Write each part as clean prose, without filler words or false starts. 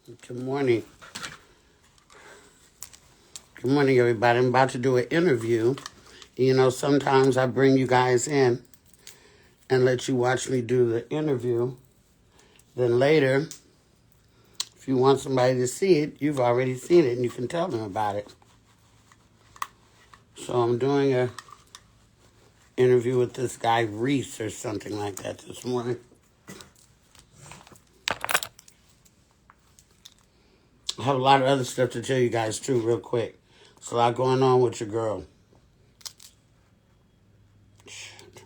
Good morning. Good morning, everybody. I'm about to do an interview. You know, sometimes I bring you guys in and let you watch me do the interview. Then later, if you want somebody to see it, you've already seen it and you can tell them about it. So I'm doing an interview with this guy, Reese, or something like that this morning. I have a lot of other stuff to tell you guys, too, real quick. There's a lot going on with your girl. Shit.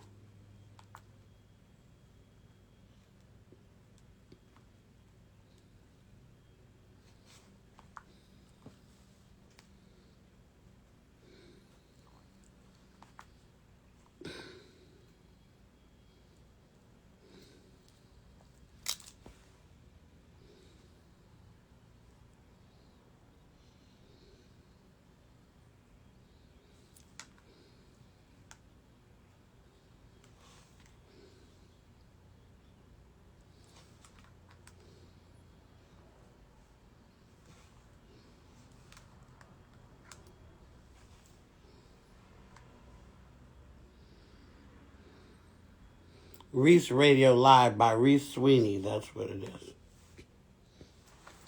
Reese Radio Live by Reese Sweeney. That's what it is.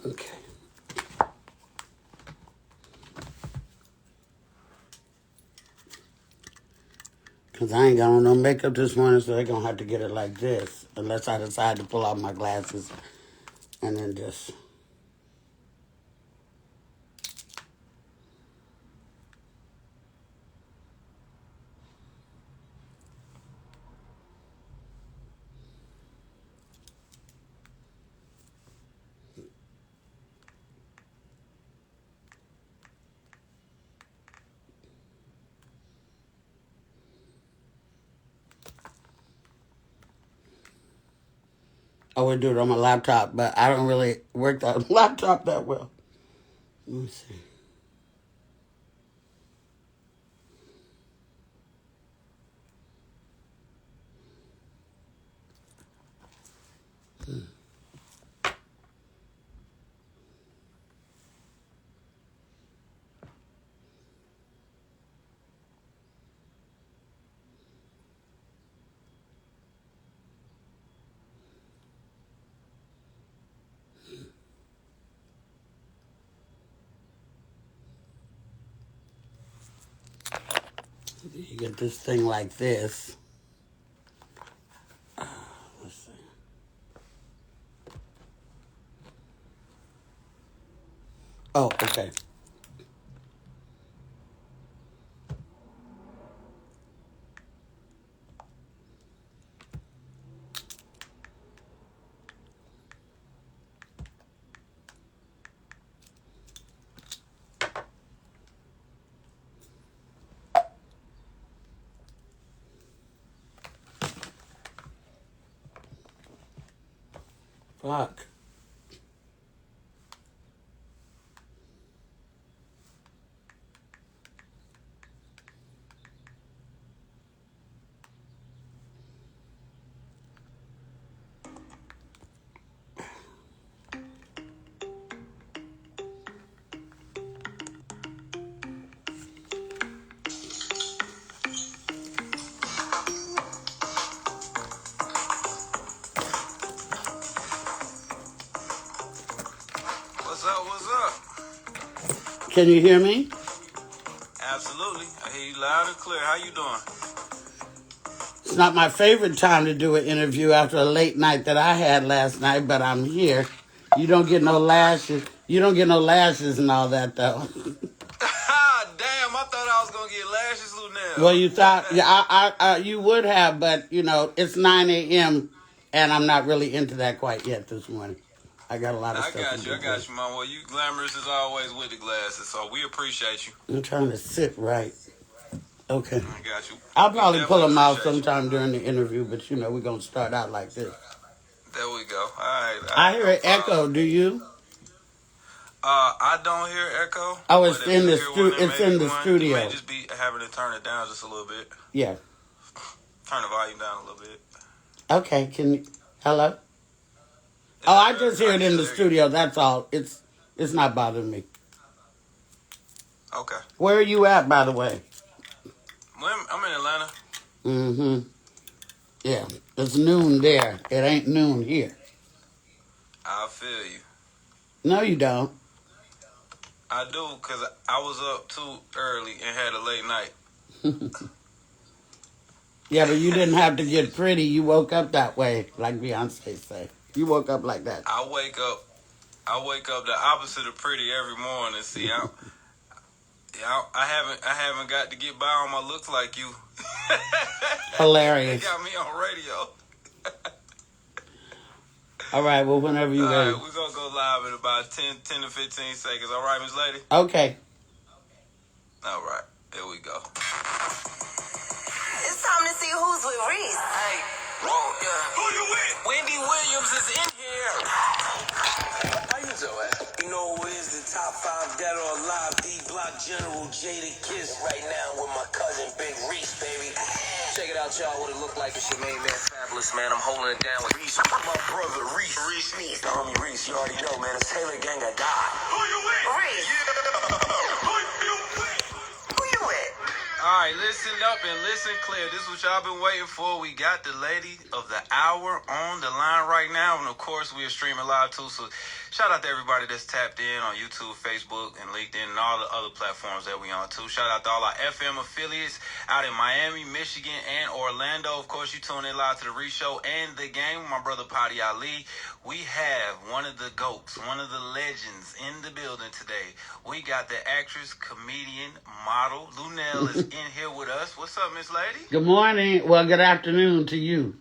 Okay. Because I ain't got on no makeup this morning, so they're going to have to get it like this. Unless I decide to pull out my glasses and then just... I would do it on my laptop, but I don't really work that laptop that well. Let me see. You get this thing like this. Let's see. Oh, okay. Fuck. What's up? Can you hear me? Absolutely. I hear you loud and clear. How you doing? It's not my favorite time to do an interview after a late night that I had last night, but I'm here. You don't get no lashes. You don't get no lashes and all that, though. Damn, I thought I was going to get lashes, Luenell. Well, you thought, yeah, you would have, but, you know, it's 9 a.m., and I'm not really into that quite yet this morning. I got a lot of stuff to do. I got you, Mom. Well, you glamorous as always with the glasses, so we appreciate you. I'm trying to sit right. Okay. I got you. I'll probably pull them out sometime during the interview, but, you know, we're going to start out like this. There we go. All right. I hear an echo. Do you? I don't hear echo. Oh, it's in the studio. You may just be having to turn it down just a little bit. Yeah. Turn the volume down a little bit. Okay. Can you? Hello? Oh, I just hear it in the studio. That's all. It's not bothering me. Okay. Where are you at, by the way? I'm in Atlanta. Mm-hmm. Yeah, it's noon there. It ain't noon here. I feel you. No, you don't. I do, because I was up too early and had a late night. Yeah, but you didn't have to get pretty. You woke up that way, like Beyonce say. You woke up like that. I wake up the opposite of pretty every morning. See, I haven't got to get by on my looks like you. Hilarious. They got me on radio. All right, well, whenever you're ready. All right, we're going to go live in about 10 to 15 seconds. All right, Miss Lady? Okay. All right, here we go. It's time to see who's with Reese. Hey, who you with? Wendy Williams is in here. How you doing? You know who is the top 5 dead or alive? D-Block General Jada Kiss right now with my cousin Big Reese, baby. Check it out, y'all, what it looked like. It's your main man, Fabulous, man. I'm holding it down with Reese, my brother Reese. Reese. The homie Reese, you already know, man. It's Taylor Gang that died. Who you with? Reese. Who you with? All right, listen up and listen clear. This is what y'all been waiting for. We got the lady of the hour on the line right now. And, of course, we are streaming live, too. So shout out to everybody that's tapped in on YouTube, Facebook, and LinkedIn, and all the other platforms that we on, too. Shout out to all our FM affiliates out in Miami, Michigan, and Orlando. Of course, you tune in live to the Reese Show and the game with my brother, Potty Ali. We have one of the GOATs, one of the legends in the building today. We got the actress, comedian, model. Luenell is in here with us. What's up, Miss Lady? Good morning. Well, good afternoon to you.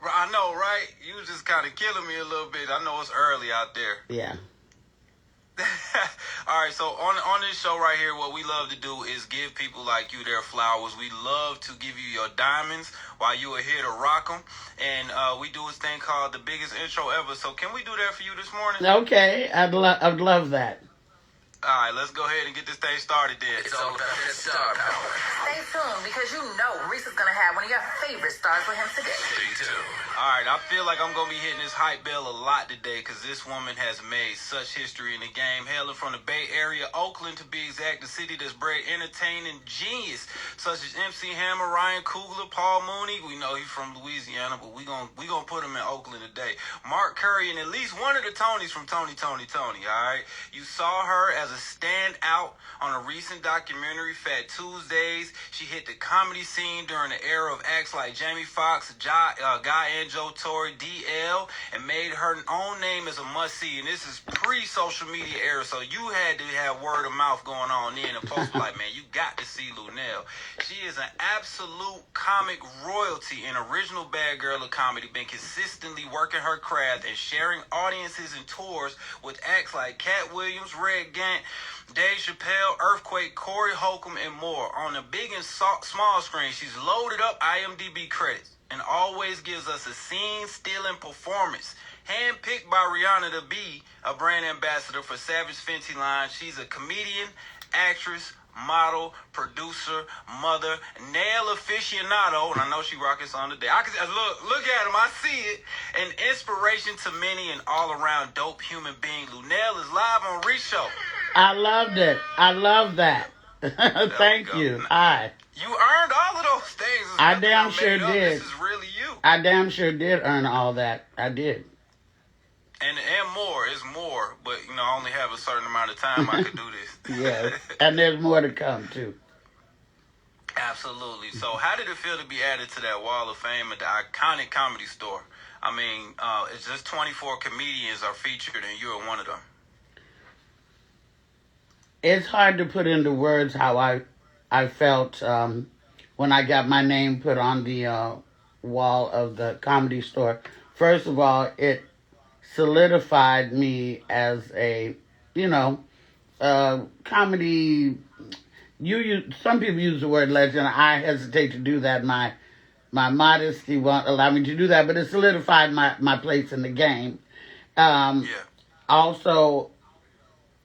I know, right? You just kind of killing me a little bit. I know it's early out there. Yeah. All right, so on this show right here, what we love to do is give people like you their flowers. We love to give you your diamonds while you are here to rock them. And we do this thing called the biggest intro ever. So can we do that for you this morning? Okay, I'd love that. All right, let's go ahead and get this thing started then. It's all about that star power. Stay tuned because you know Reese is going to have one of your favorite stars with him today. Stay tuned. All right, I feel like I'm going to be hitting this hype bell a lot today because this woman has made such history in the game. Hailing from the Bay Area, Oakland to be exact, the city that's bred entertaining genius such as MC Hammer, Ryan Coogler, Paul Mooney. We know he's from Louisiana, but we gonna put him in Oakland today. Mark Curry and at least one of the Tonys from Tony, all right? You saw her as a standout on a recent documentary, Fat Tuesdays. She hit the comedy scene during the era of acts like Jamie Foxx, Guy and Joe Torre, DL, and made her own name as a must-see. And this is pre-social media era, so you had to have word of mouth going on then. And folks were like, man, you got to see Luenell. She is an absolute comic royalty and original bad girl of comedy, been consistently working her craft and sharing audiences and tours with acts like Cat Williams, Red Gant, Dave Chappelle, Earthquake, Corey Holcomb, and more. On the big and small screen, she's loaded up IMDb credits and always gives us a scene-stealing performance. Handpicked by Rihanna to be a brand ambassador for Savage Fenty line. She's a comedian, actress, model, producer, mother, nail aficionado, and I know she rocking some today. I can look at him, I see it. An inspiration to many and all around dope human being. Luenell is live on Reese Show. I loved it. I love that. Thank you. Hi. You earned all of those things. It's I nothing damn made sure up. did. This is really you. I damn sure did earn all that. I did. And more is more, but I only have a certain amount of time I could do this. Yes. And there's more to come too. Absolutely. So how did it feel to be added to that wall of fame at the iconic Comedy Store? I mean, it's just 24 comedians are featured and you're one of them. It's hard to put into words how I felt when I got my name put on the wall of the Comedy Store. First of all, it solidified me as a, comedy. Some people use the word legend. I hesitate to do that. My modesty won't allow me to do that, but it solidified my place in the game. Also,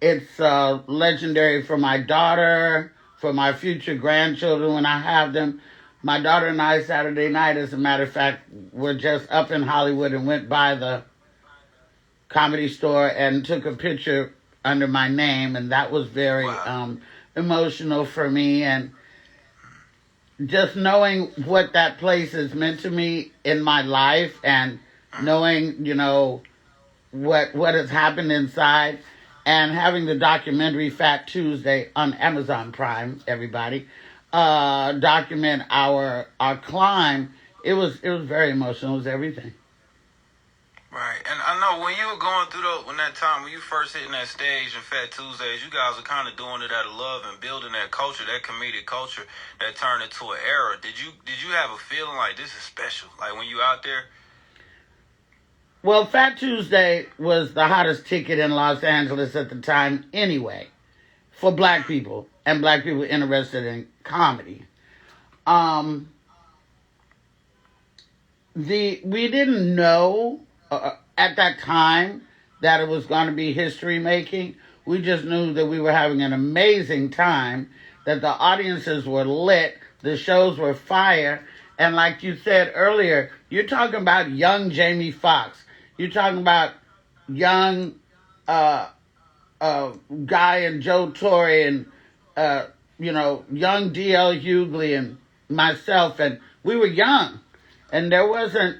it's legendary for my daughter, for my future grandchildren when I have them. My daughter and I, Saturday night, as a matter of fact, were just up in Hollywood and went by the Comedy Store and took a picture under my name, and that was very emotional for me. And just knowing what that place has meant to me in my life, and knowing, what has happened inside, and having the documentary Fat Tuesday on Amazon Prime, everybody, document our climb. It was very emotional. It was everything. Right, and I know when you were going through when that time when you first hitting that stage in Fat Tuesdays, you guys were kind of doing it out of love and building that culture, that comedic culture that turned into an era. Did you have a feeling like this is special, like when you out there? Well, Fat Tuesday was the hottest ticket in Los Angeles at the time anyway, for black people and black people interested in comedy. We didn't know at that time that it was going to be history making. We just knew that we were having an amazing time, that the audiences were lit, the shows were fire, and like you said earlier, you're talking about young Jamie Foxx. You're talking about young Guy and Joe Torre and young D.L. Hughley and myself, and we were young, and there wasn't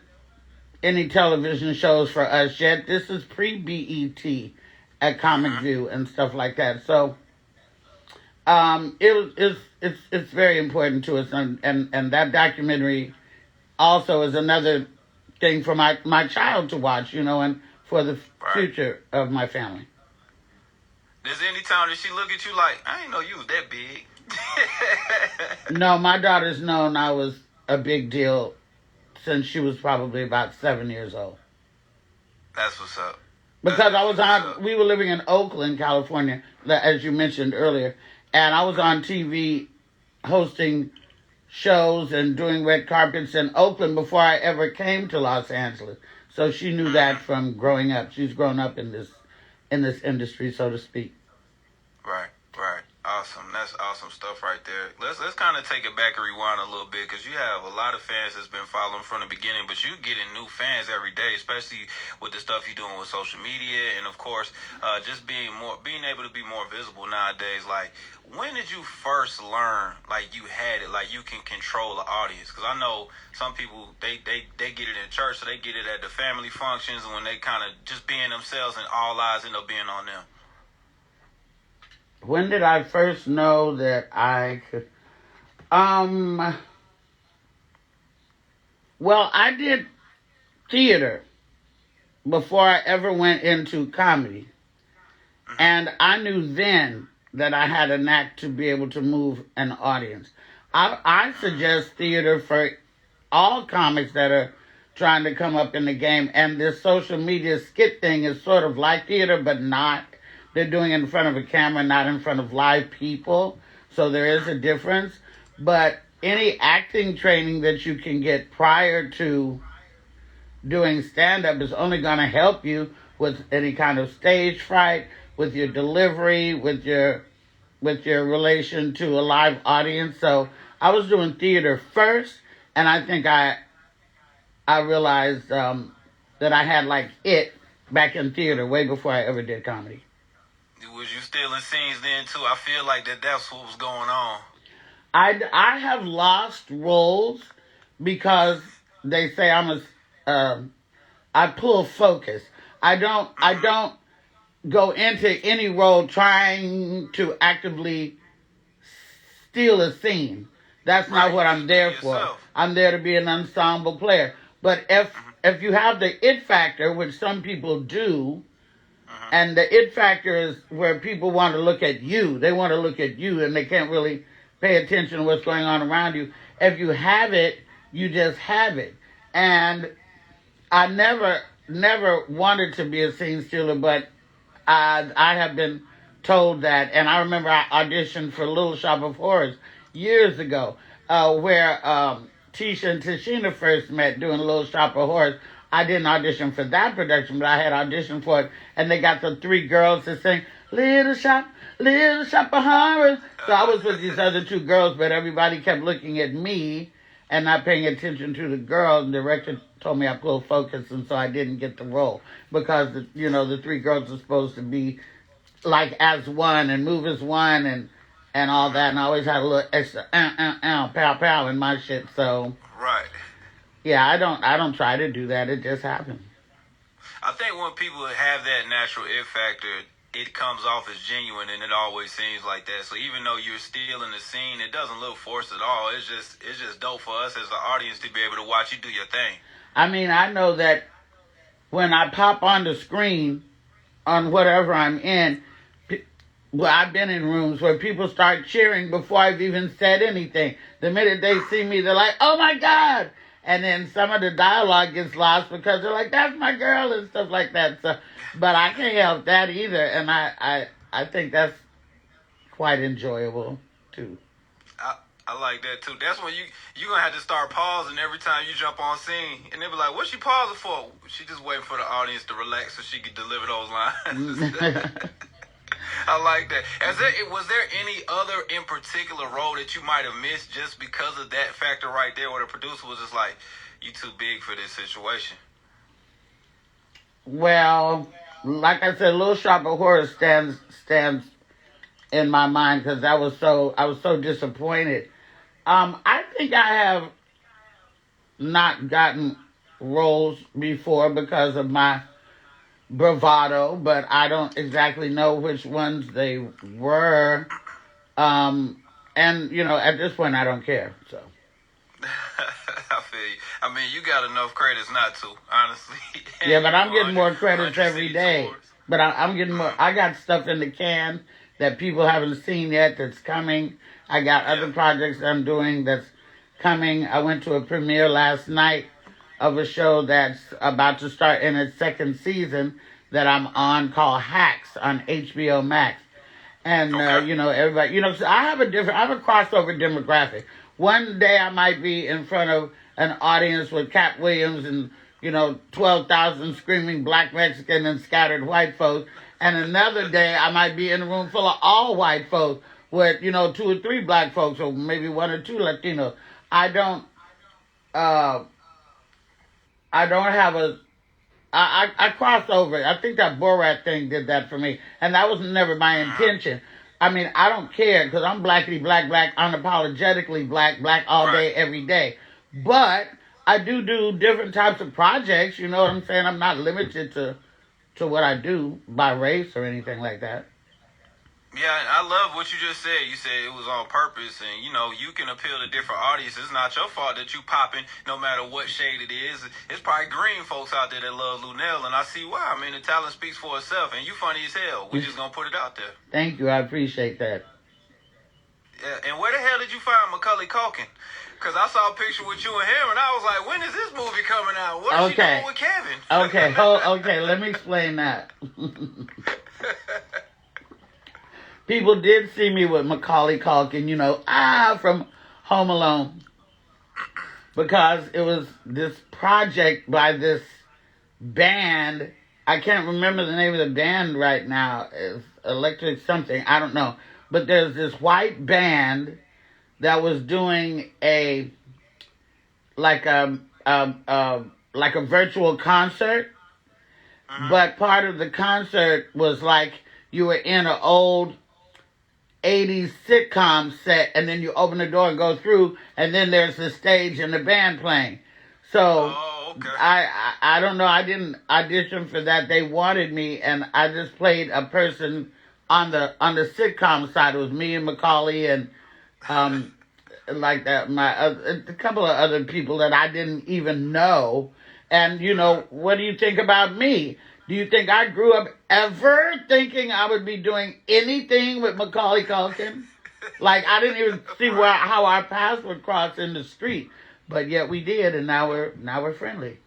any television shows for us yet. This is pre-BET at Comic View and stuff like that. So it's very important to us, and that documentary also is another thing for my child to watch, and for the future of my family. Does any time that she look at you like, I didn't know you was that big? No, my daughter's known I was a big deal since she was probably about 7 years old. That's what's up. Because we were living in Oakland, California, as you mentioned earlier, and I was on TV hosting shows and doing red carpets in Oakland before I ever came to Los Angeles. So she knew that from growing up. She's grown up in this industry, so to speak. Right. Awesome. That's awesome stuff right there. Let's kind of take it back and rewind a little bit, because you have a lot of fans that's been following from the beginning, but you getting new fans every day, especially with the stuff you're doing with social media, and of course, just being able to be more visible nowadays. Like, when did you first learn, like, you had it, like you can control the audience? Because I know some people, they get it in church, so they get it at the family functions, and when they kind of just being themselves and all eyes end up being on them. When did I first know that I could? Well, I did theater before I ever went into comedy. And I knew then that I had a knack to be able to move an audience. I suggest theater for all comics that are trying to come up in the game. And this social media skit thing is sort of like theater, but not. They're doing it in front of a camera, not in front of live people. So there is a difference. But any acting training that you can get prior to doing stand-up is only going to help you with any kind of stage fright, with your delivery, with your relation to a live audience. So I was doing theater first, and I think I realized that I had like it back in theater way before I ever did comedy. Was you still in scenes then too? I feel like that's what was going on. I have lost roles because they say I pull focus. I don't go into any role trying to actively steal a scene. That's not what I'm there for. I'm there to be an ensemble player. But if you have the it factor, which some people do, and the it factor is where people want to look at you. They want to look at you, and they can't really pay attention to what's going on around you. If you have it, you just have it. And I never wanted to be a scene stealer, but I have been told that. And I remember I auditioned for Little Shop of Horrors years ago, where Tisha and Tashina first met doing Little Shop of Horrors. I didn't audition for that production, but I had auditioned for it, and they got the three girls to sing Little Shop of Horrors. So I was with these other two girls, but everybody kept looking at me and not paying attention to the girl. And the director told me I pulled focus, and so I didn't get the role because the three girls are supposed to be like as one and move as one and all that. And I always had a little extra pow pow in my shit. So Right. yeah, I don't try to do that. It just happens. I think when people have that natural it factor, it comes off as genuine, and it always seems like that. So even though you're still in the scene, it doesn't look forced at all. It's just dope for us as the audience to be able to watch you do your thing. I mean, I know that when I pop on the screen on whatever I'm in, well, I've been in rooms where people start cheering before I've even said anything. The minute they see me, they're like, "Oh my God!" And then some of the dialogue gets lost because they're like, "That's my girl," and stuff like that. So, but I can't help that either, and I think that's quite enjoyable too. I like that too. That's when you gonna have to start pausing every time you jump on scene, and they'll be like, "What's she pausing for?" She just waiting for the audience to relax so she can deliver those lines. I like that. Was there any other in particular role that you might have missed just because of that factor right there, where the producer was just like, "You too big for this situation"? Well, like I said, Little Shop of Horrors stands in my mind because I was so disappointed. I think I have not gotten roles before because of my bravado, but I don't exactly know which ones they were. And at this point, I don't care. So. I feel you. I mean, you got enough credits not to, honestly. Yeah, but I'm getting more credits every day. But I'm getting more. I got stuff in the can that people haven't seen yet that's coming. I got other projects I'm doing that's coming. I went to a premiere last night of a show that's about to start in its second season that I'm on called Hacks on HBO Max. And, everybody, so I have a crossover demographic. One day I might be in front of an audience with Cat Williams and, 12,000 screaming black Mexican and scattered white folks. And another day I might be in a room full of all white folks with, 2 or 3 black folks or maybe 1 or 2 Latinos. I don't have I cross over. I think that Borat thing did that for me. And that was never my intention. I mean, I don't care because I'm blackity black, unapologetically black all day, every day. But I do different types of projects. You know what I'm saying? I'm not limited to what I do by race or anything like that. Yeah, I love what you just said. You said it was on purpose, and you can appeal to different audiences. It's not your fault that you popping, no matter what shade it is. It's probably green folks out there that love Luenell, and I see why. I mean, the talent speaks for itself, and you funny as hell. We just gonna put it out there. Thank you, I appreciate that. Yeah, and where the hell did you find Macaulay Culkin? Because I saw a picture with you and him, and I was like, when is this movie coming out? What is she doing with Kevin? Okay, let me explain that. People did see me with Macaulay Culkin, from Home Alone. Because it was this project by this band. I can't remember the name of the band right now. It's Electric something. I don't know. But there's this white band that was doing a virtual concert. But part of the concert was like you were in an old 80s sitcom set, and then you open the door and go through, and then there's the stage and the band playing. So okay. I don't know. I didn't audition for that. They wanted me, and I just played a person on the sitcom side. It was me and Macaulay and like that. A couple of other people that I didn't even know. And what do you think about me? Do you think I grew up ever thinking I would be doing anything with Macaulay Culkin? Like, I didn't even see how our paths would cross in the street. But yet we did, and now we're friendly.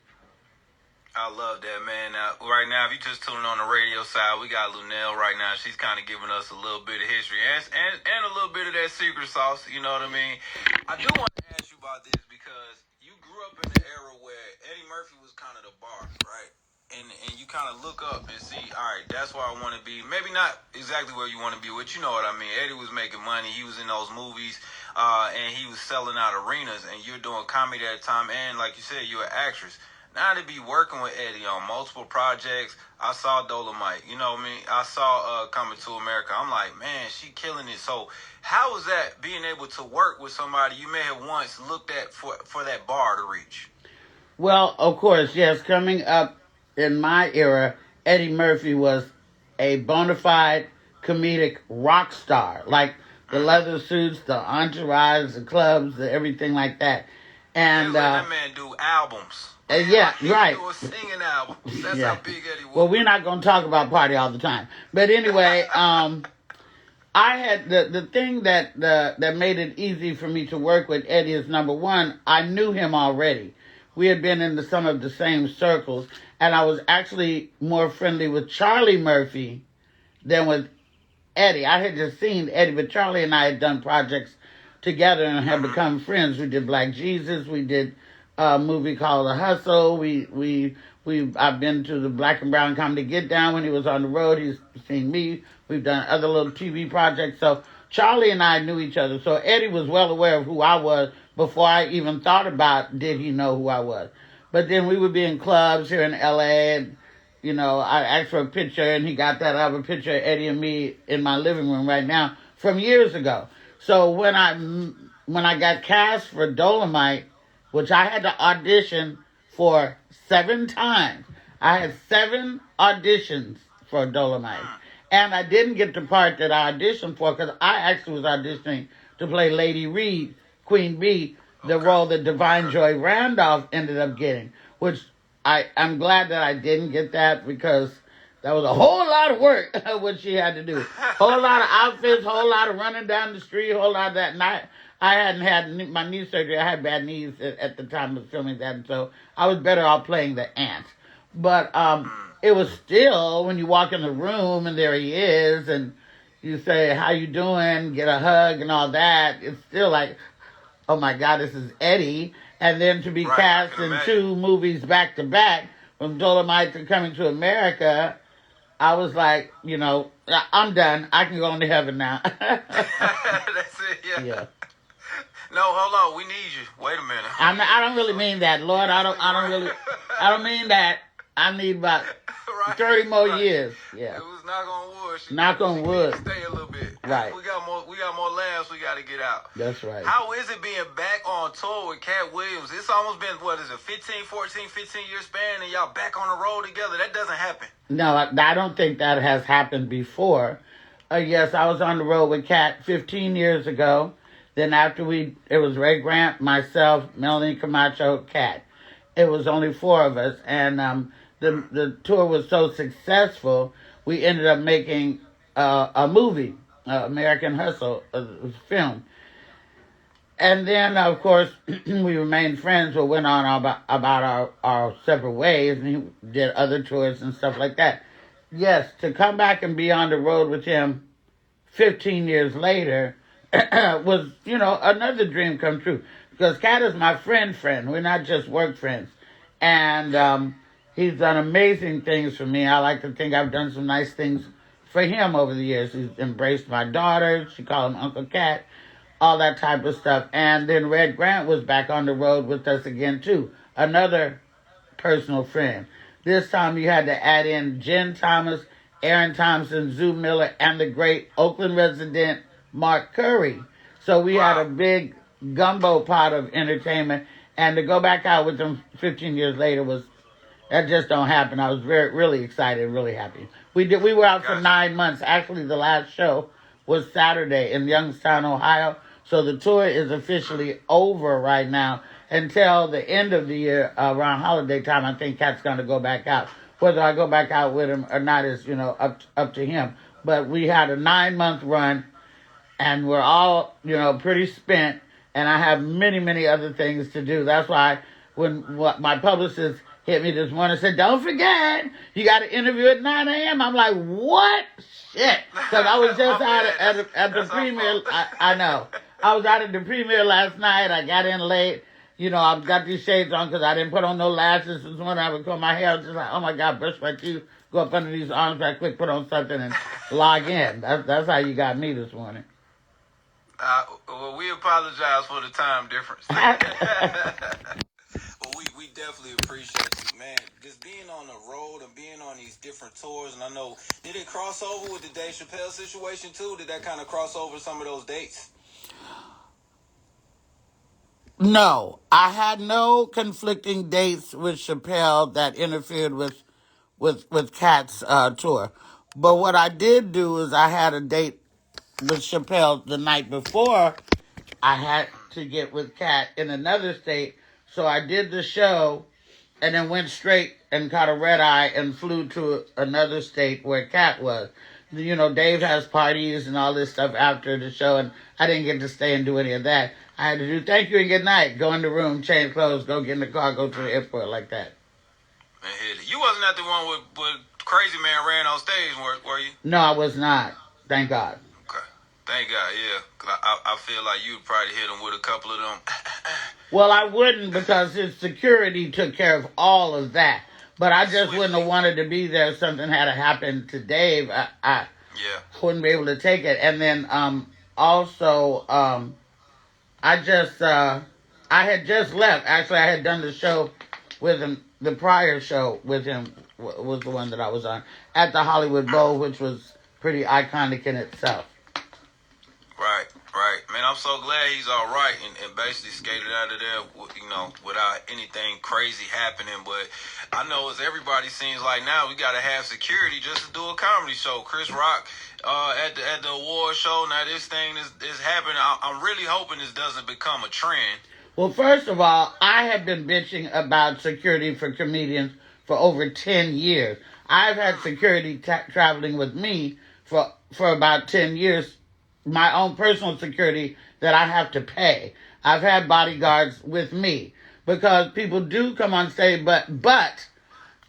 I love that, man. Now, right now, if you just tuning on the radio side, we got Luenell right now. She's kind of giving us a little bit of history and a little bit of that secret sauce, you know what I mean? I do want to ask you about this because you grew up in the era where Eddie Murphy was kind of the bar, right? and you kind of look up and see, all right, that's where I want to be. Maybe not exactly where you want to be, but you know what I mean. Eddie was making money. He was in those movies, and he was selling out arenas, and you're doing comedy at the time, and like you said, you're an actress. Now to be working with Eddie on multiple projects, I saw Dolomite, you know what I mean? I saw Coming to America. I'm like, man, she killing it. So how was that being able to work with somebody you may have once looked at for that bar to reach? Well, of course, yes. Coming up in my era, Eddie Murphy was a bona fide comedic rock star. Like the leather suits, the entourage, the clubs, the everything like that. And that man do albums. Yeah, right. He was singing albums. That's Yeah. how big Eddie was. Well, we're not going to talk about party all the time. But anyway, I had the thing that made it easy for me to work with Eddie is, number one, I knew him already. We had been in some of the same circles, and I was actually more friendly with Charlie Murphy than with Eddie. I had just seen Eddie, but Charlie and I had done projects together and had become friends. We did Black Jesus. We did a movie called The Hustle. I've been to the Black and Brown Comedy Get Down when he was on the road. He's seen me. We've done other little TV projects. So Charlie and I knew each other. So Eddie was well aware of who I was before I even thought about did he know who I was. But then we would be in clubs here in L.A. and, you know, I asked for a picture and he got that. I have a picture of Eddie and me in my living room right now from years ago. So when I got cast for Dolomite, which I had to audition for 7 times. I had 7 auditions for Dolomite. And I didn't get the part that I auditioned for because I actually was auditioning to play Lady Reed, Queen Bee, the role that Divine Joy Randolph ended up getting, which I'm glad that I didn't get that because that was a whole lot of work what she had to do. Whole lot of outfits, whole lot of running down the street, whole lot of that. And I hadn't had my knee surgery. I had bad knees at the time of filming that, and so I was better off playing the aunt. But it was still, when you walk in the room and there he is, and you say, how you doing, get a hug and all that, it's still like, oh my God, this is Eddie. And then to be cast in 2 movies back to back, from Dolomite to Coming to America, I was like, you know, I'm done. I can go into heaven now. That's it, yeah. No, hold on. We need you. Wait a minute. I don't really mean that, Lord. I don't mean that. I need about 30 more years. Yeah. It was knock on wood. Knock on wood. Stay a little bit. Right. We got more laughs we got to get out. That's right. How is it being back on tour with Cat Williams? It's almost been, 15 year span, and y'all back on the road together. That doesn't happen. No, I don't think that has happened before. Yes, I was on the road with Cat 15 years ago. Then after it was Ray Grant, myself, Melanie Camacho, Cat. It was only 4 of us, and the tour was so successful, we ended up making a movie, American Hustle, a film. And then, of course, we remained friends, but went on about our separate ways, and he did other tours and stuff like that. Yes, to come back and be on the road with him 15 years later was, you know, another dream come true. Because Cat is my friend. We're not just work friends. And he's done amazing things for me. I like to think I've done some nice things for him over the years. He's embraced my daughter. She called him Uncle Cat. All that type of stuff. And then Red Grant was back on the road with us again, too. Another personal friend. This time you had to add in Jen Thomas, Aaron Thompson, Zoo Miller, and the great Oakland resident Mark Curry. So we had a big gumbo pot of entertainment. And to go back out with them 15 years later that just don't happen. I was really excited, really happy. We were out for 9 months. Actually, the last show was Saturday in Youngstown, Ohio. So the tour is officially over right now until the end of the year, around holiday time. I think Cat's going to go back out. Whether I go back out with him or not is, you know, up to him. But we had a 9-month run, and we're all, you know, pretty spent. And I have many, many other things to do. That's why when my publicist hit me this morning and said, don't forget, you got to interview at 9 a.m. I'm like, what? Shit. Because I was just out at the premiere. I know. I was out at the premiere last night. I got in late. You know, I've got these shades on because I didn't put on no lashes this morning. I would comb my hair. I was just like, oh my God, brush my teeth, go up under these arms right quick, put on something, and log in. That's how you got me this morning. Well, we apologize for the time difference. Well, we definitely appreciate you, man. Just being on the road and being on these different tours, and I know, did it cross over with the Dave Chappelle situation too? Did that kind of cross over some of those dates? No, I had no conflicting dates with Chappelle that interfered with Kat's tour. But what I did do is I had a date with Chappelle the night before. I had to get with Kat in another state, so I did the show and then went straight and caught a red eye and flew to another state where Kat was. You know, Dave has parties and all this stuff after the show, and I didn't get to stay and do any of that. I had to do thank you and good night, go in the room, change clothes, go get in the car, go to the airport like that. Man, you wasn't at the one with Crazy Man ran on stage, were you? No, I was not. Thank God. Okay. Thank God, yeah. 'Cause I feel like you'd probably hit him with a couple of them. Well, I wouldn't because his security took care of all of that. But I just wouldn't have wanted to be there if something had happened to Dave. I wouldn't be able to take it. And then also, I had just left. Actually, I had done the show with him. The prior show with him was the one that I was on at the Hollywood Bowl, which was pretty iconic in itself. Right. Man, I'm so glad he's all right and basically skated out of there, you know, without anything crazy happening. But I know as everybody seems like now, we got to have security just to do a comedy show. Chris Rock at the award show. Now this thing is happening. I'm really hoping this doesn't become a trend. Well, first of all, I have been bitching about security for comedians for over 10 years. I've had security traveling with me for about 10 years, my own personal security that I have to pay. I've had bodyguards with me because people do come on stage, but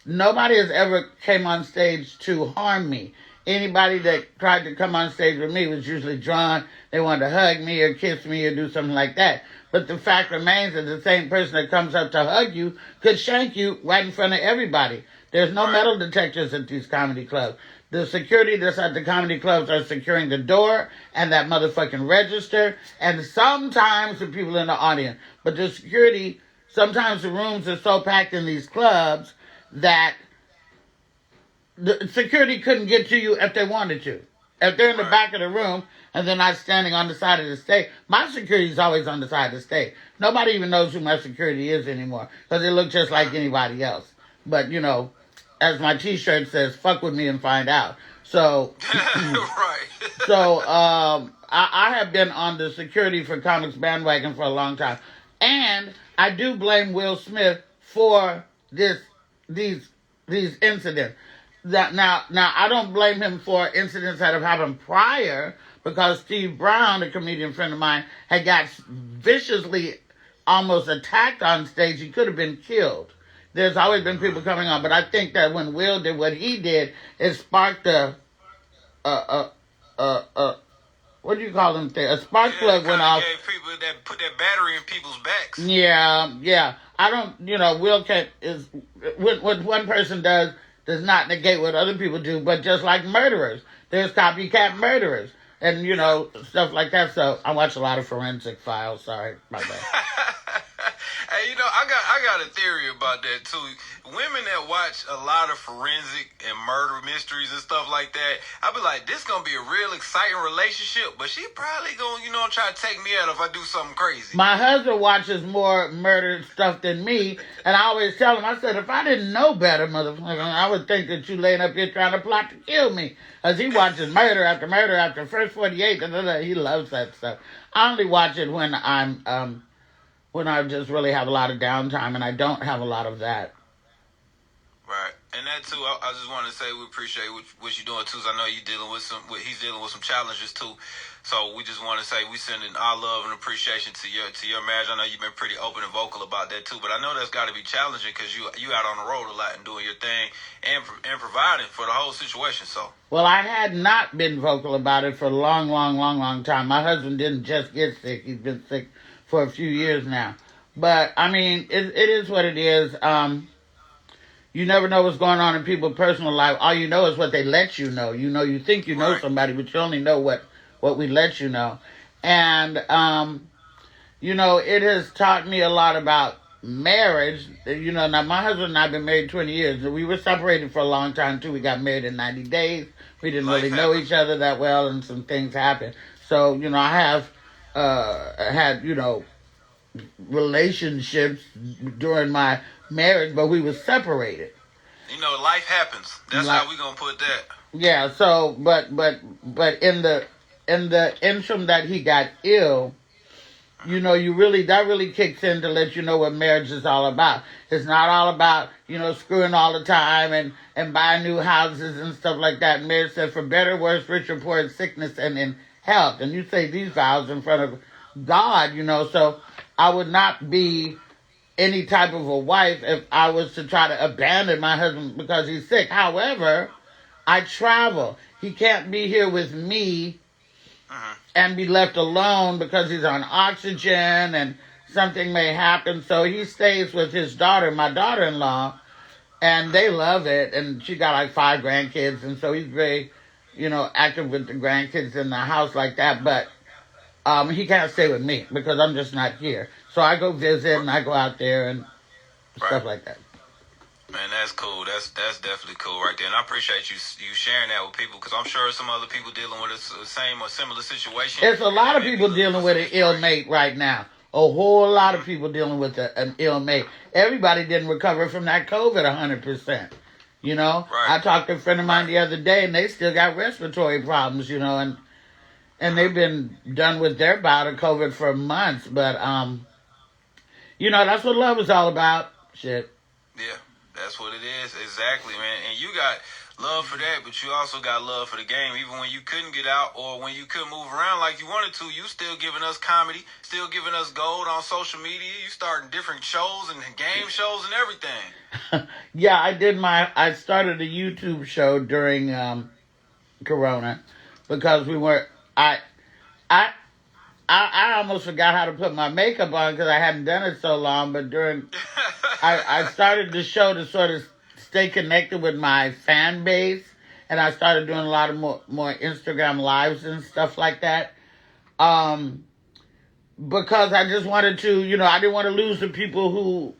nobody has ever came on stage to harm me. Anybody that tried to come on stage with me was usually drunk. They wanted to hug me or kiss me or do something like that. But the fact remains that the same person that comes up to hug you could shank you right in front of everybody. There's no metal detectors at these comedy clubs. The security that's at the comedy clubs are securing the door and that motherfucking register and sometimes the people in the audience. But the security, sometimes the rooms are so packed in these clubs that the security couldn't get to you if they wanted to. If they're in the back of the room and they're not standing on the side of the stage, my security is always on the side of the stage. Nobody even knows who my security is anymore because they look just like anybody else. But, you know, as my T-shirt says, fuck with me and find out. So, I have been on the security for comics bandwagon for a long time. And I do blame Will Smith for these incidents. Now, I don't blame him for incidents that have happened prior because Steve Brown, a comedian friend of mine, had got viciously almost attacked on stage. He could have been killed. There's always been people coming on, but I think that when Will did what he did, it sparked a what do you call them thing? A spark plug went off. People that put that battery in people's backs. Yeah. I don't, Will is what one person does not negate what other people do, but just like murderers, there's copycat murderers and, stuff like that. So I watch a lot of Forensic Files. Sorry about that. Hey, I got a theory about that too. Women that watch a lot of forensic and murder mysteries and stuff like that, I be like, this gonna be a real exciting relationship, but she probably gonna try to take me out if I do something crazy. My husband watches more murder stuff than me, and I always tell him, I said, if I didn't know better, motherfucker, I would think that you laying up here trying to plot to kill me. As he watches murder after First 48, he loves that stuff. I only watch it when when I just really have a lot of downtime, and I don't have a lot of that. Right, and that too. I just want to say we appreciate what you're doing too. I know he's dealing with some challenges too. So we just want to say we sending our love and appreciation to your marriage. I know you've been pretty open and vocal about that too, but I know that's got to be challenging because you out on the road a lot and doing your thing and providing for the whole situation. So. Well, I had not been vocal about it for a long time. My husband didn't just get sick; he's been sick for a few years now. But I mean, it is what it is. You never know what's going on in people's personal life. All you know is what they let you know. You know, you think you know Right. somebody, but you only know what we let you know. And you know, it has taught me a lot about marriage. You know, now my husband and I have been married 20 years. We were separated for a long time too. We got married in 90 days. We didn't Life really know happens. each other that well, and some things happened. So, you know, I have had, you know, relationships during my marriage, but we were separated. You know, life happens. That's Like, how we gonna put that. yeah. So, but in the interim that he got ill, you know, that really kicks in to let you know what marriage is all about. It's not all about, you know, screwing all the time and buying new houses and stuff like that. Marriage said, for better, worse, rich or poor, in sickness and in health. And you say these vows in front of God, you know. So I would not be any type of a wife if I was to try to abandon my husband because he's sick. However, I travel. He can't be here with me and be left alone because he's on oxygen and something may happen. So he stays with his daughter, my daughter-in-law, and they love it. And she got like 5 grandkids, and so he's very, you know, active with the grandkids in the house like that. But he can't stay with me because I'm just not here. So I go visit and I go out there and stuff like that. Man, that's cool. That's definitely cool right there. And I appreciate you sharing that with people because I'm sure some other people dealing with the same or similar situation. There's a lot of people dealing with an ill mate right now. A whole lot of people dealing with an ill mate. Everybody didn't recover from that COVID 100%. You know, Right. I talked to a friend of mine the other day, and they still got respiratory problems. You know, and they've been done with their bout of COVID for months. But you know, that's what love is all about. Shit. Yeah, that's what it is. Exactly, man. And you got love for that, but you also got love for the game. Even when you couldn't get out or when you couldn't move around like you wanted to, you still giving us comedy, still giving us gold on social media. You starting different shows and game shows and everything. Yeah, I started a YouTube show during Corona because I almost forgot how to put my makeup on because I hadn't done it so long. But I started the show to sort of stay connected with my fan base, and I started doing a lot of more Instagram lives and stuff like that. Because I just wanted to, you know, I didn't want to lose the people who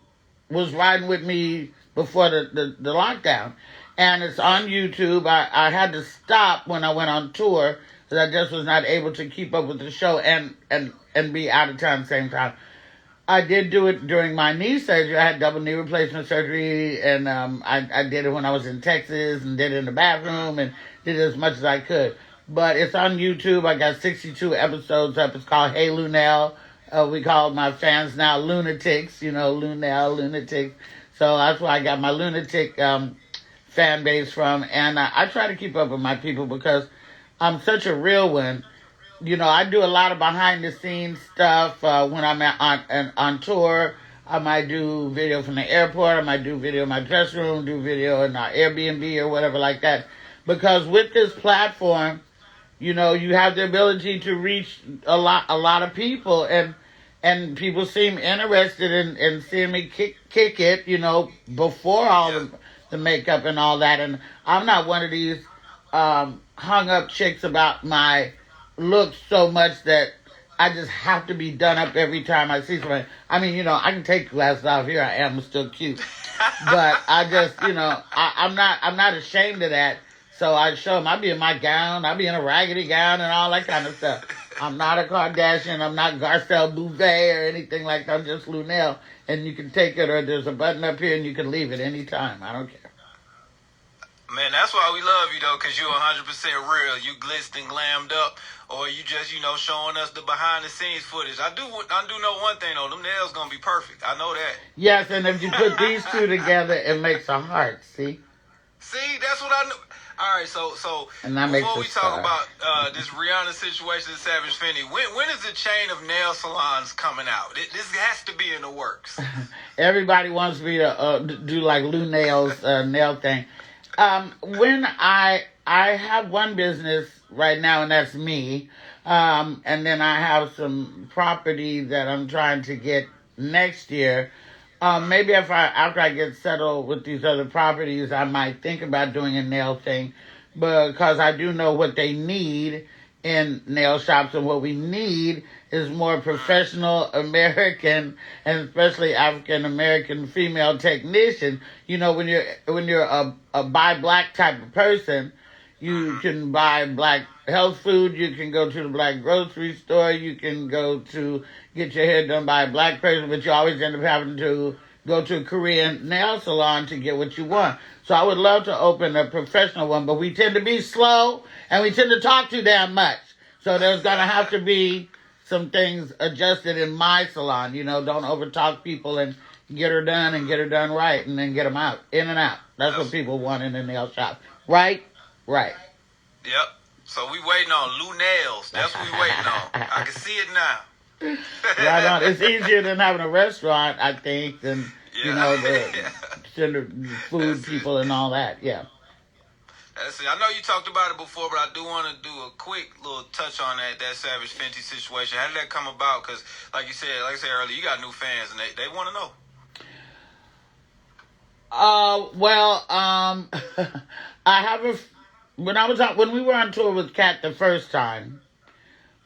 was riding with me before the lockdown. And it's on YouTube. I had to stop when I went on tour because I just was not able to keep up with the show and be out of town at the same time. I did do it during my knee surgery. I had double knee replacement surgery, and I did it when I was in Texas and did it in the bathroom and did it as much as I could. But it's on YouTube. I got 62 episodes up. It's called Hey Luenell. We call my fans now lunatics, you know, Luenell, lunatics. So that's where I got my lunatic fan base from. And I try to keep up with my people because I'm such a real one. You know, I do a lot of behind the scenes stuff when I'm on tour. I might do video from the airport. I might do video in my dressing room, do video in our Airbnb or whatever like that. Because with this platform, you know, you have the ability to reach a lot of people, and people seem interested in seeing me kick it, you know, before all the makeup and all that. And I'm not one of these hung up chicks about my looks so much that I just have to be done up every time I see somebody. I mean, you know, I can take glasses off. Here I am, still cute, but I just, you know, I'm not ashamed of that. So I show them. I be in my gown. I be in a raggedy gown and all that kind of stuff. I'm not a Kardashian. I'm not Garcelle Bouvet or anything like that. I'm just Luenell. And you can take it, or there's a button up here and you can leave it anytime. I don't care. Man, that's why we love you, though, because you're 100% real. You glitzed and glammed up, or you just, you know, showing us the behind-the-scenes footage. I do know one thing, though. Them nails going to be perfect. I know that. Yes, and if you put these two together, it makes a heart, see? See, that's what I know. All right, so And that before we makes a talk star. about this Rihanna situation in Savage Fenty, when is the chain of nail salons coming out? This has to be in the works. Everybody wants me to do like Luenell's nail thing. When I have one business right now, and that's me. And then I have some property that I'm trying to get next year. Maybe after I get settled with these other properties, I might think about doing a nail thing, because I do know what they need in nail shops, and what we need is more professional American and especially African American female technician. You know, when you're a buy black type of person, you can buy black health food, you can go to the black grocery store, you can go to get your hair done by a black person, but you always end up having to go to a Korean nail salon to get what you want. So I would love to open a professional one, but we tend to be slow and we tend to talk too damn much. So there's going to have to be some things adjusted in my salon. You know, don't overtalk people and get her done right, and then get them out, in and out. That's what people want in a nail shop. Right? Right. Yep. So we waiting on Luenell's. That's what we waiting on. I can see it now. Right on. It's easier than having a restaurant, I think, than, you know, the food people and all that. Yeah. That's it. I know you talked about it before, but I do want to do a quick little touch on that Savage Fenty situation. How did that come about? Because, like I said earlier, you got new fans, and they want to know. I have when we were on tour with Kat the first time,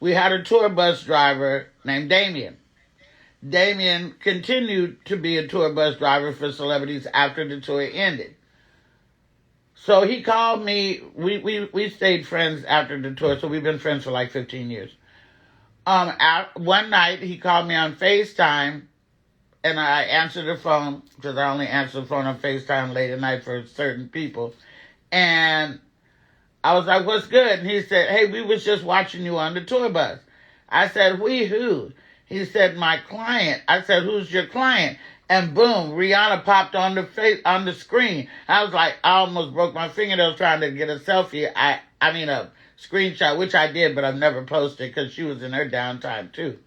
we had a tour bus driver named Damien. Damien continued to be a tour bus driver for celebrities after the tour ended. So he called me. We stayed friends after the tour, so we've been friends for like 15 years. One night he called me on FaceTime, and I answered the phone, because I only answer the phone on FaceTime late at night for certain people. And I was like, "What's good?" And he said, "Hey, we was just watching you on the tour bus." I said, "We who?" He said, "My client." I said, "Who's your client?" And boom, Rihanna popped on the screen. I was like, I almost broke my fingernails trying to get a selfie. I mean a screenshot, which I did, but I've never posted because she was in her downtime too.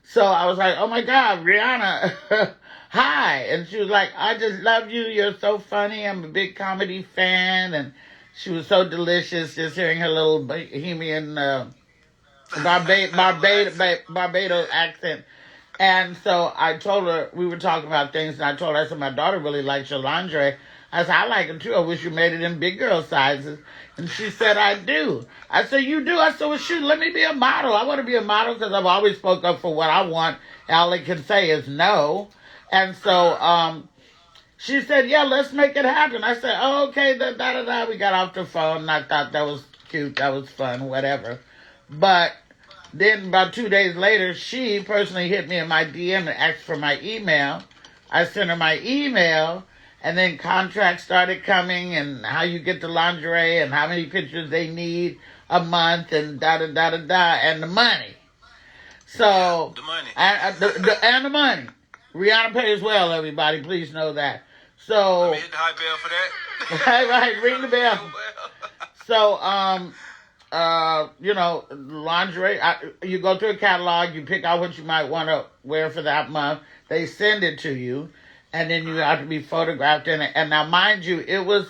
So I was like, oh my God, Rihanna, hi. And she was like, I just love you. You're so funny. I'm a big comedy fan. And she was so delicious just hearing her little Bohemian Barbados accent. And so I told her, we were talking about things, and I told her, I said, my daughter really likes your lingerie. I said, I like it too. I wish you made it in big girl sizes. And she said, I do. I said, you do? I said, well, shoot, let me be a model. I want to be a model because I've always spoke up for what I want. All I can say is no. And so she said, yeah, let's make it happen. I said, oh, okay, da-da-da. We got off the phone, and I thought that was cute. That was fun, whatever. But then about 2 days later, she personally hit me in my DM and asked for my email. I sent her my email, and then contracts started coming, and how you get the lingerie, and how many pictures they need a month, and da-da-da-da-da, and the money. So, the money. And the money. Rihanna pays well, everybody. Please know that. So, let me hit the high bell for that. right, ring the bell. So, you know, lingerie, you go through a catalog, you pick out what you might want to wear for that month. They send it to you, and then you have to be photographed in it. And now, mind you, it was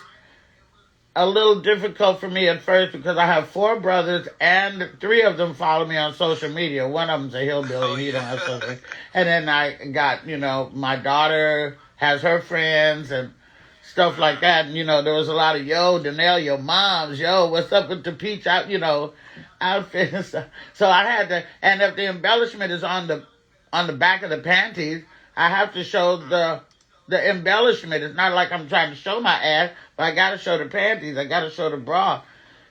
a little difficult for me at first because I have 4 brothers, and 3 of them follow me on social media. One of them's a hillbilly, he don't have social media. And then I got, you know, my daughter has her friends, and stuff like that. And, you know, there was a lot of, yo, Luenell, your moms, yo, what's up with the peach out, you know, outfit and stuff. So I had to, and if the embellishment is on the back of the panties, I have to show the embellishment. It's not like I'm trying to show my ass, but I got to show the panties. I got to show the bra.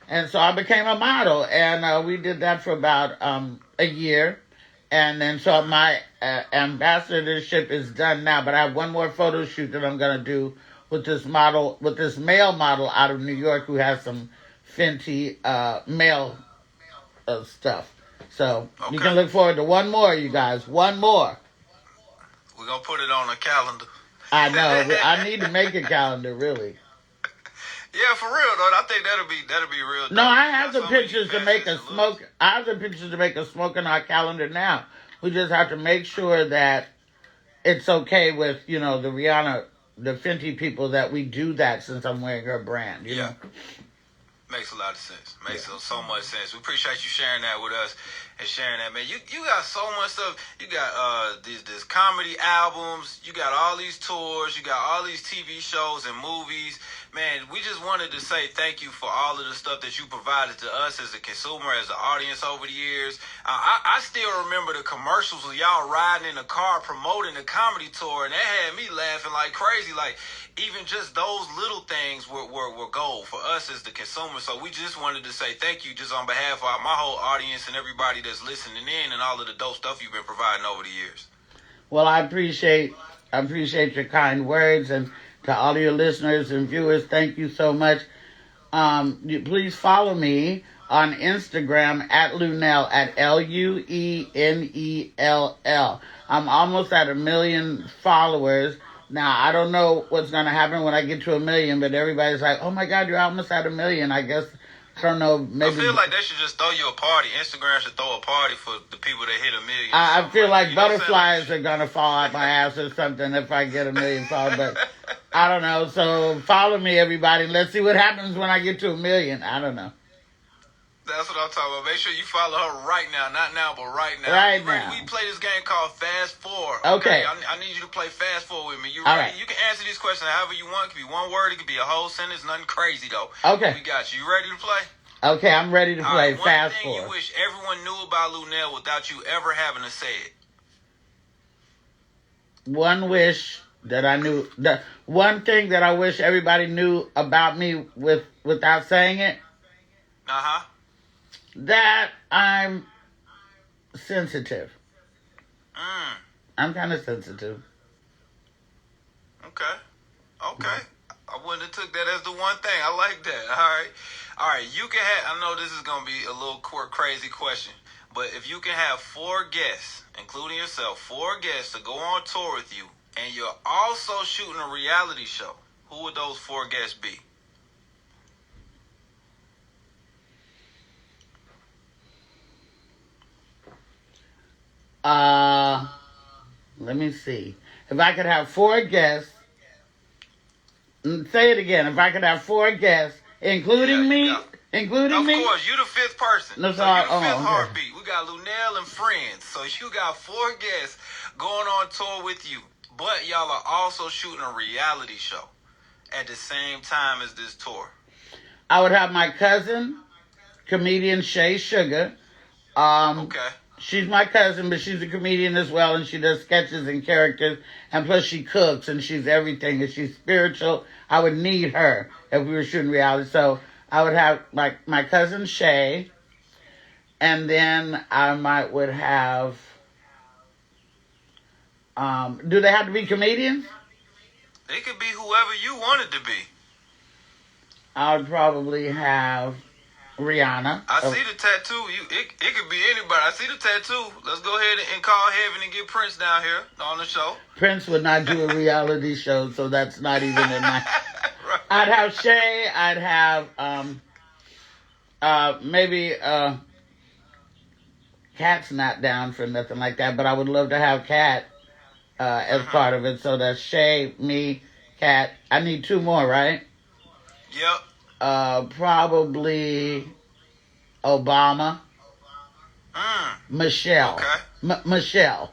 And so I became a model, and we did that for about a year. And then so my ambassadorship is done now, but I have one more photo shoot that I'm going to do with this male model out of New York who has some Fenty male stuff. So You can look forward to one more, you guys. One more. We're going to put it on a calendar. I know. I need to make a calendar, really. Yeah, for real though. I think that'll be real. No, I have the pictures to make a smoke. I have the pictures to make a smoke in our calendar now. We just have to make sure that it's okay with, you know, the Rihanna, the Fenty people, that we do that since I'm wearing her brand. You know? Makes a lot of sense. Makes so much sense. We appreciate you sharing that with us. and sharing that, man. You got so much stuff. You got these comedy albums. You got all these tours. You got all these TV shows and movies. Man, we just wanted to say thank you for all of the stuff that you provided to us as a consumer, as an audience over the years. I still remember the commercials of y'all riding in the car promoting the comedy tour, and that had me laughing like crazy. Like, even just those little things were gold for us as the consumer. So we just wanted to say thank you just on behalf of my whole audience and everybody that's listening in and all of the dope stuff you've been providing over the years. Well, I appreciate your kind words, and to all of your listeners and viewers, thank you so much. Please follow me on Instagram at Luenell, at Luenell. I'm almost at 1 million followers. Now, I don't know what's going to happen when I get to 1 million, but everybody's like, oh my God, you're almost at 1 million. I guess, I don't know, maybe. I feel like they should just throw you a party. Instagram should throw a party for the people that hit 1 million. I feel like butterflies are going to fall out my ass or something if I get 1 million followers, but I don't know. So follow me, everybody. Let's see what happens when I get to 1 million. I don't know. That's what I'm talking about. Make sure you follow her right now. Not now, but right now. Right now. We play this game called Fast Forward. Okay. I need you to play Fast Forward with me. You All ready? right. You can answer these questions however you want. It could be one word. It could be a whole sentence. Nothing crazy, though. Okay. We got you. You ready to play? Okay, I'm ready to play Fast Forward. One thing you wish everyone knew about Luenell without you ever having to say it. One wish that I knew. One thing that I wish everybody knew about me without saying it. Uh-huh. That I'm sensitive. I'm kind of sensitive. Okay. I wouldn't have took that as the one thing. I like that. All right. You can have. I know this is gonna be a little crazy question, but if you can have 4 guests, including yourself, 4 guests to go on tour with you, and you're also shooting a reality show, who would those 4 guests be? Let me see. If I could have 4 guests, say it again. If I could have 4 guests, including me, Of course, you the 5th person. No, so you the 5th heartbeat. We got Luenell and friends. So you got 4 guests going on tour with you, but y'all are also shooting a reality show at the same time as this tour. I would have my cousin, comedian Shay Sugar. Okay. She's my cousin, but she's a comedian as well, and she does sketches and characters, and plus she cooks, and she's everything, and she's spiritual. I would need her if we were shooting reality. So I would have my cousin Shay, and then I would have, do they have to be comedians? They could be whoever you want it to be. I would probably have Rihanna. I see the tattoo. It could be anybody. I see the tattoo. Let's go ahead and call heaven and get Prince down here on the show. Prince would not do a reality show, so that's not even in my... Right. I'd have Shay. I'd have maybe Kat's not down for nothing like that, but I would love to have Kat as part of it. So that's Shay, me, Kat. I need 2 more, right? Yep. Probably Obama. Michelle. Okay. Michelle.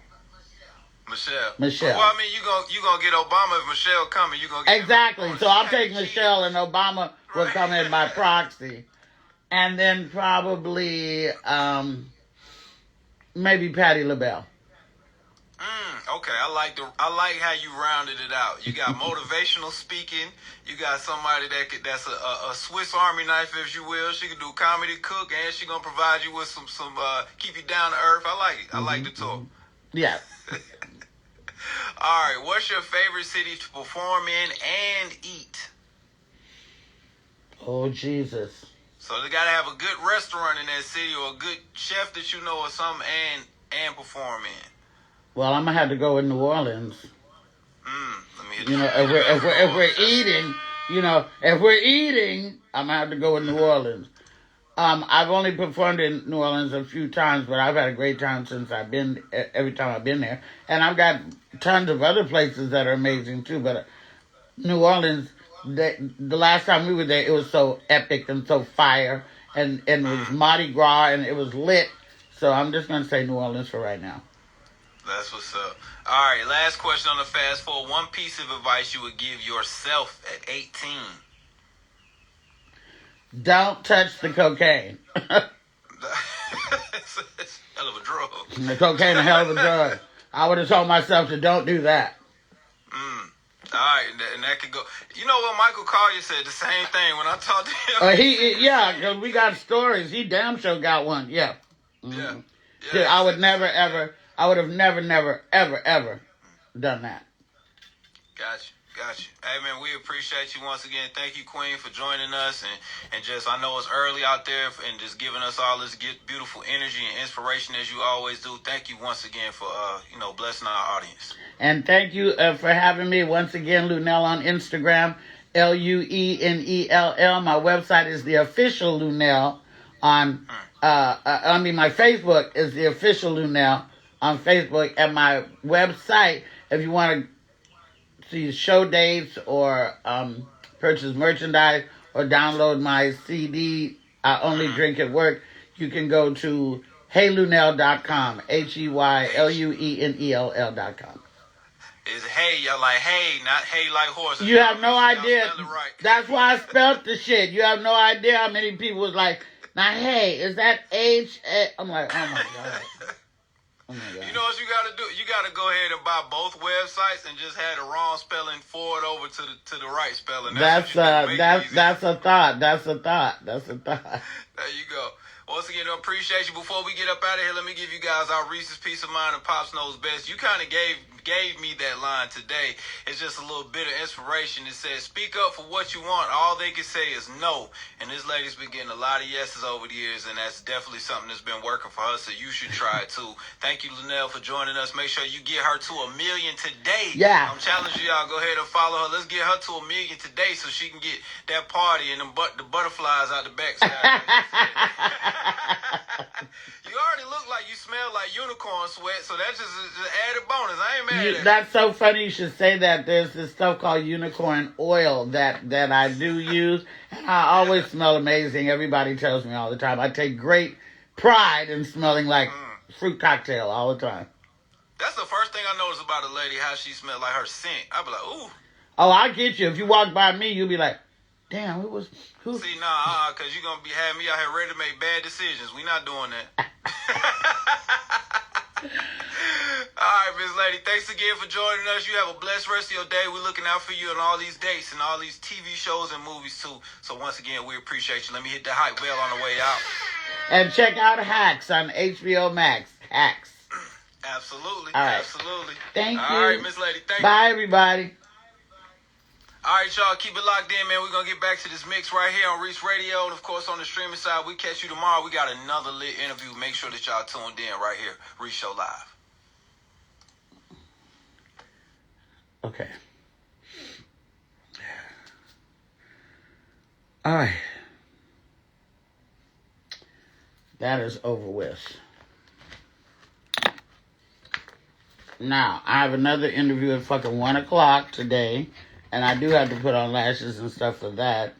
Well, I mean, you gonna get Obama if Michelle coming. You gonna get exactly. So I'll take Michelle, and Obama will come in by proxy, and then probably maybe Patti LaBelle. Okay, I like how you rounded it out. You got motivational speaking. You got somebody that's a Swiss Army knife, if you will. She can do comedy, cook, and she gonna provide you with some keep you down to earth. I like it. I like the talk. Yeah. All right, what's your favorite city to perform in and eat? Oh, Jesus. So they gotta have a good restaurant in that city or a good chef that you know or something and perform in. Well, I'm gonna have to go in New Orleans. Let me hit if we're eating, if we're eating, I'm gonna have to go in New Orleans. I've only performed in New Orleans a few times, but I've had a great time every time I've been there. And I've got tons of other places that are amazing too, but New Orleans, the last time we were there, it was so epic and so fire, and it was Mardi Gras, and it was lit. So I'm just going to say New Orleans for right now. That's what's up. All right, last question on the fast forward. One piece of advice you would give yourself at 18. Don't touch the cocaine. It's a hell of a drug. The cocaine a hell of a drug. I would have told myself to don't do that. All right, and that could go. You know what Michael Collier said? The same thing when I talked to him. Yeah, because we got stories. He damn sure got one. Yeah. Yeah. Yeah, I would never, ever, I would have never, ever done that. Gotcha. Hey, man, we appreciate you once again. Thank you, Queen, for joining us. And just, I know it's early out there and just giving us all this beautiful energy and inspiration as you always do. Thank you once again for, blessing our audience. And thank you for having me once again, Luenell on Instagram, Luenell. My website is the official Luenell on, my Facebook is the official Luenell on Facebook. And my website, if you want to see show dates or purchase merchandise or download my CD, I Only Drink at Work, you can go to heyluenell.com, HeyLuenell.com. It's hey, y'all like hey, not hey like horses. You have no idea. Right. That's why I spelled the shit. You have no idea how many people was like, now hey, is that H? I'm like, oh my God. Oh my God. You know what you gotta do? You gotta go ahead and buy both websites and just have the wrong spelling forward over to the right spelling. That's a thought. That's a thought. There you go. Once again, I appreciate you. Before we get up out of here, let me give you guys our Reese's Peace of Mind and Pops Knows Best. You kind of gave me that line today. It's just a little bit of inspiration. It says, speak up for what you want. All they can say is no. And this lady's been getting a lot of yeses over the years, and that's definitely something that's been working for her, so you should try it too. Thank you, Luenell, for joining us. Make sure you get her to 1 million today. Yeah. I'm challenging y'all. Go ahead and follow her. Let's get her to 1 million today so she can get that party and the butterflies out the backside. You already look like you smell like unicorn sweat, so that's just an added bonus. I ain't mad at it. That's so funny you should say that. There's this stuff called unicorn oil that I do use, and I always smell amazing. Everybody tells me all the time. I take great pride in smelling like fruit cocktail all the time. That's the first thing I noticed about a lady, how she smelled, like her scent. I'd be like, ooh. Oh, I get you. If you walk by me, you'll be like, damn, who? See, because you're going to be having me out here ready to make bad decisions. We not doing that. All right, Miss Lady, thanks again for joining us. You have a blessed rest of your day. We're looking out for you on all these dates and all these TV shows and movies, too. So once again, we appreciate you. Let me hit the hype bell on the way out. And check out Hacks on HBO Max. Hacks. Absolutely. All right. Absolutely. Thank you. All right, Miss Lady, thank you. Bye, everybody. All right, y'all, keep it locked in, man. We're going to get back to this mix right here on Reese Radio. And, of course, on the streaming side, we catch you tomorrow. We got another lit interview. Make sure that y'all tuned in right here. Reese Show Live. Okay. All right. That is over with. Now, I have another interview at fucking 1 o'clock today. And I do have to put on lashes and stuff for that.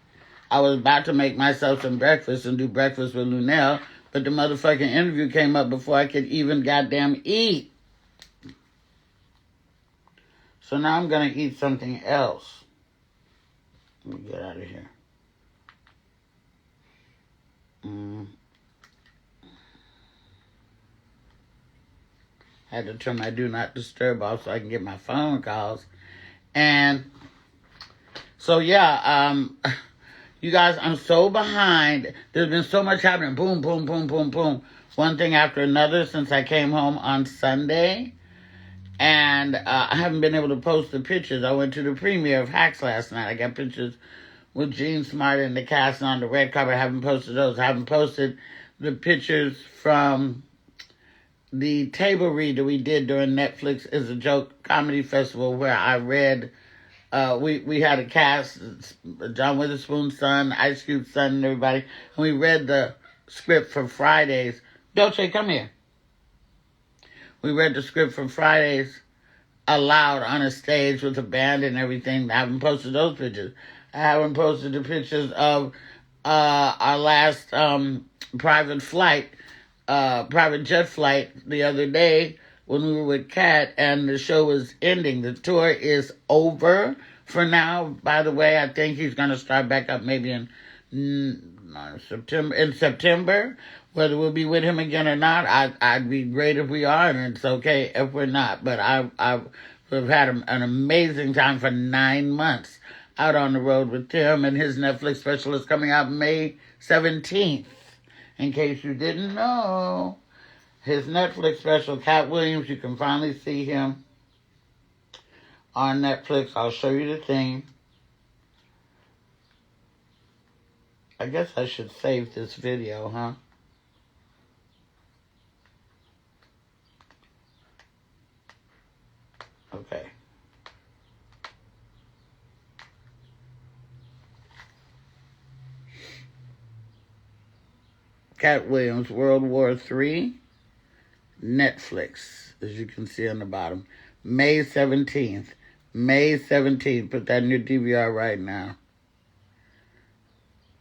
I was about to make myself some breakfast and do breakfast with Luenell, but the motherfucking interview came up before I could even goddamn eat. So now I'm going to eat something else. Let me get out of here. Had to turn my do not disturb off so I can get my phone calls. And so, yeah, you guys, I'm so behind. There's been so much happening. Boom, boom, boom, boom, boom. One thing after another since I came home on Sunday. And I haven't been able to post the pictures. I went to the premiere of Hacks last night. I got pictures with Gene Smart and the cast on the red carpet. I haven't posted those. I haven't posted the pictures from the table read that we did during Netflix Is a Joke Comedy Festival where I read... We had a cast, John Witherspoon's son, Ice Cube's son, and everybody. And we read the script for Fridays. Dolce, come here. We read the script for Fridays aloud on a stage with a band and everything. I haven't posted those pictures. I haven't posted the pictures of our last private flight private jet flight the other day when we were with Kat, and the show was ending. The tour is over for now. By the way, I think he's going to start back up maybe in September. Whether we'll be with him again or not, I'd be great if we are, and it's okay if we're not. But we've had an amazing time for 9 months out on the road with Tim, and his Netflix special is coming out May 17th. In case you didn't know, his Netflix special, Cat Williams, you can finally see him on Netflix. I'll show you the thing. I guess I should save this video, huh? Okay. Cat Williams, World War III, Netflix, as you can see on the bottom. May 17th. May 17th. Put that in your DVR right now.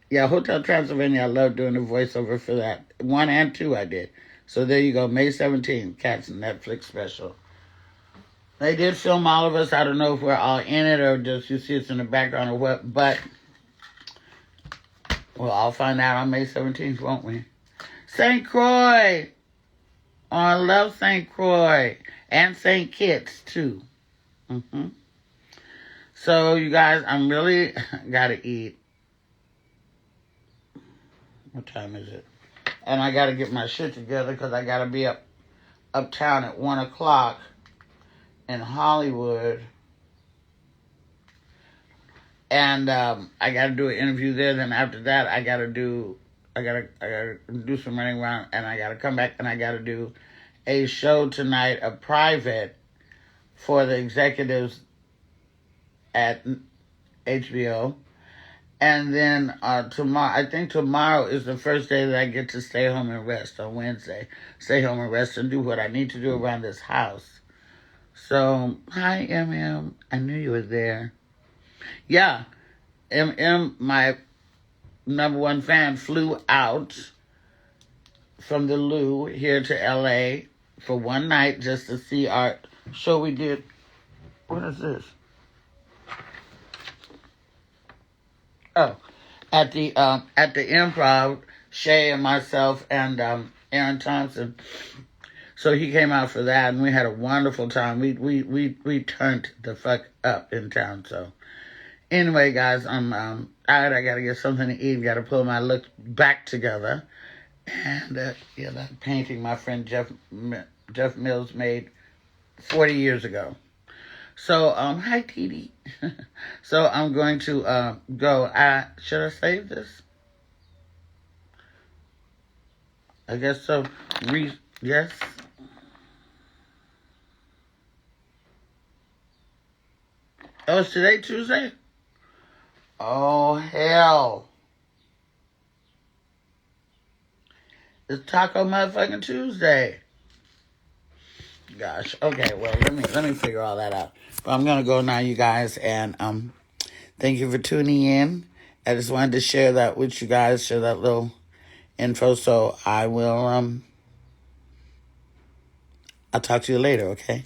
Yeah, Hotel Transylvania, I love doing the voiceover for that. 1 and 2 I did. So there you go, May 17th, Cat's Netflix special. They did film all of us. I don't know if we're all in it or just you see us in the background or what, but well, I'll find out on May 17th, won't we? St. Croix. Oh, I love St. Croix. And St. Kitts, too. So, you guys, I'm really got to eat. What time is it? And I got to get my shit together because I got to be uptown at 1 o'clock in Hollywood. And I got to do an interview there. Then after that, I got to do some running around, and I got to come back, and I got to do a show tonight, a private, for the executives at HBO. And then tomorrow, I think tomorrow is the first day that I get to stay home and rest on Wednesday. Stay home and rest and do what I need to do around this house. So, hi, MM. I knew you were there. Yeah, MM, my #1 fan, flew out from the Lou here to LA for one night just to see our show we did. What is this? Oh, at the Improv, Shay and myself and Aaron Thompson. So he came out for that, and we had a wonderful time. We turned the fuck up in town. So anyway, guys, I'm tired. I gotta get something to eat. Gotta pull my look back together. And that painting my friend Jeff Mills made 40 years ago. So hi Titi. So I'm going to go. Should I save this? I guess so. Yes. Oh, is today Tuesday? Oh, hell. It's Taco motherfucking Tuesday. Gosh. Okay, well, let me figure all that out. But I'm going to go now, you guys, and thank you for tuning in. I just wanted to share that with you guys, share that little info. So I will, I'll talk to you later, okay?